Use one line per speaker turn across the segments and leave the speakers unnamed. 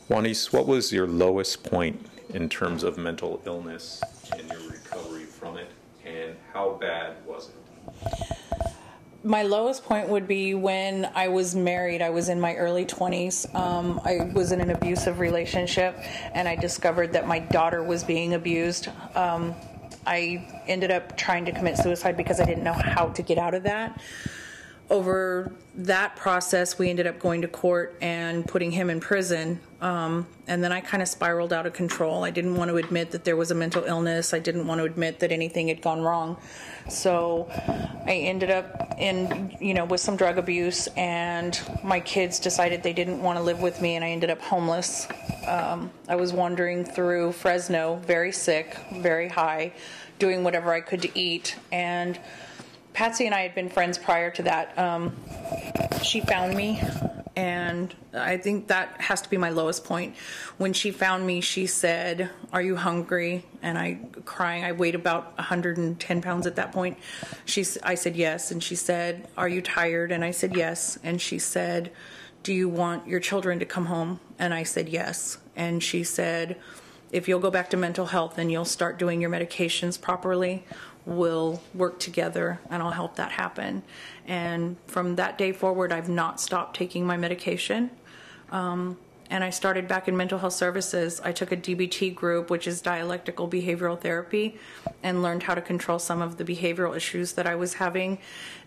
Juaniece, what was your lowest point in terms of mental illness and your recovery from it, and how bad was it?
My lowest point would be when I was married. I was in my early 20s. I was in an abusive relationship, and I discovered that my daughter was being abused. I ended up trying to commit suicide because I didn't know how to get out of that. Over that process, we ended up going to court and putting him in prison. And then I kind of spiraled out of control. I didn't want to admit that there was a mental illness. I didn't want to admit that anything had gone wrong. So I ended up with some drug abuse, and my kids decided they didn't want to live with me, and I ended up homeless. I was wandering through Fresno, very sick, very high, doing whatever I could to eat. And Patsy and I had been friends prior to that. She found me, and I think that has to be my lowest point. When she found me, she said, "Are you hungry?" And I weighed about 110 pounds at that point. I said yes, and she said, "Are you tired?" And I said yes, and she said, "Do you want your children to come home?" And I said yes, and she said, "If you'll go back to mental health and you'll start doing your medications properly, we'll work together and I'll help that happen." And from that day forward, I've not stopped taking my medication. And I started back in mental health services. I took a DBT group, which is dialectical behavioral therapy, and learned how to control some of the behavioral issues that I was having.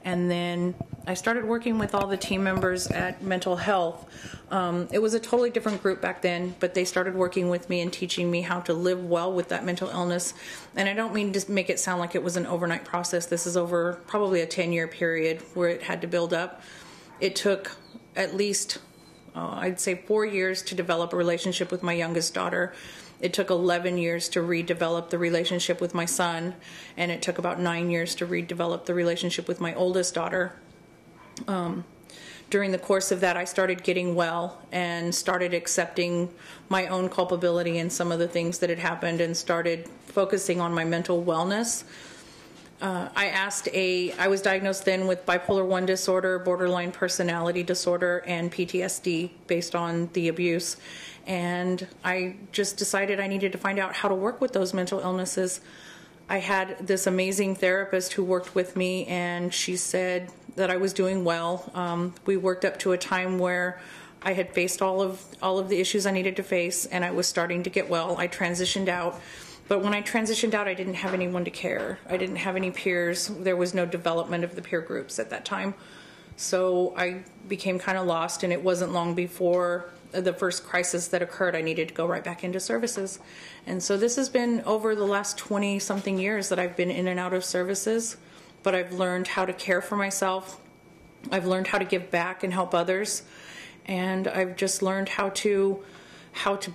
And then I started working with all the team members at mental health. It was a totally different group back then, but they started working with me and teaching me how to live well with that mental illness. And I don't mean to make it sound like it was an overnight process. This is over probably a 10-year period where it had to build up. It took at least I'd say 4 years to develop a relationship with my youngest daughter. It took 11 years to redevelop the relationship with my son, and it took about 9 years to redevelop the relationship with my oldest daughter. During the course of that, I started getting well and started accepting my own culpability in some of the things that had happened, and started focusing on my mental wellness. I was diagnosed then with bipolar 1 disorder, borderline personality disorder, and PTSD based on the abuse. And I just decided I needed to find out how to work with those mental illnesses. I had this amazing therapist who worked with me, and she said that I was doing well. We worked up to a time where I had faced all of the issues I needed to face, and I was starting to get well. I transitioned out. But when I transitioned out, I didn't have anyone to care. I didn't have any peers. There was no development of the peer groups at that time. So I became kind of lost, and it wasn't long before the first crisis that occurred, I needed to go right back into services. And so this has been over the last 20-something years that I've been in and out of services, but I've learned how to care for myself. I've learned how to give back and help others. And I've just learned how to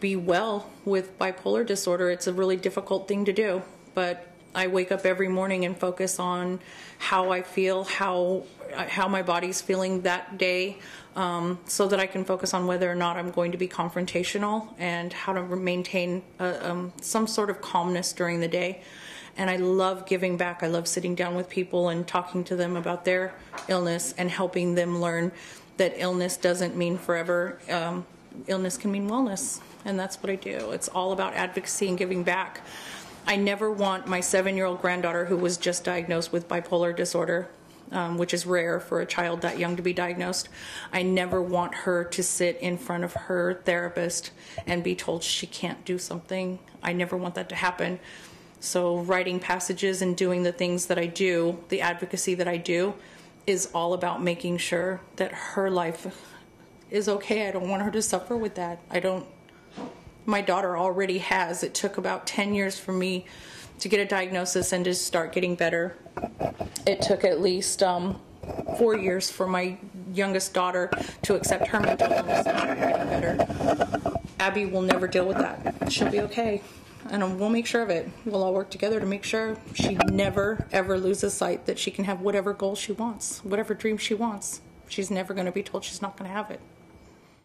be well with bipolar disorder. It's a really difficult thing to do, but I wake up every morning and focus on how I feel, how my body's feeling that day, so that I can focus on whether or not I'm going to be confrontational, and how to maintain some sort of calmness during the day. And I love giving back. I love sitting down with people and talking to them about their illness and helping them learn that illness doesn't mean forever. Illness can mean wellness, and that's what I do. It's all about advocacy and giving back. I never want my 7-year-old granddaughter, who was just diagnosed with bipolar disorder, which is rare for a child that young to be diagnosed. I never want her to sit in front of her therapist and be told she can't do something. I never want that to happen. So writing passages and doing the things that I do, the advocacy that I do, is all about making sure that her life is okay. I don't want her to suffer with that. My daughter already has. It took about 10 years for me to get a diagnosis and to start getting better. It took at least 4 years for my youngest daughter to accept her mental illness and start getting better. Abby will never deal with that. She'll be okay, and we'll make sure of it. We'll all work together to make sure she never, ever loses sight that she can have whatever goal she wants, whatever dream she wants. She's never going to be told she's not going to have it.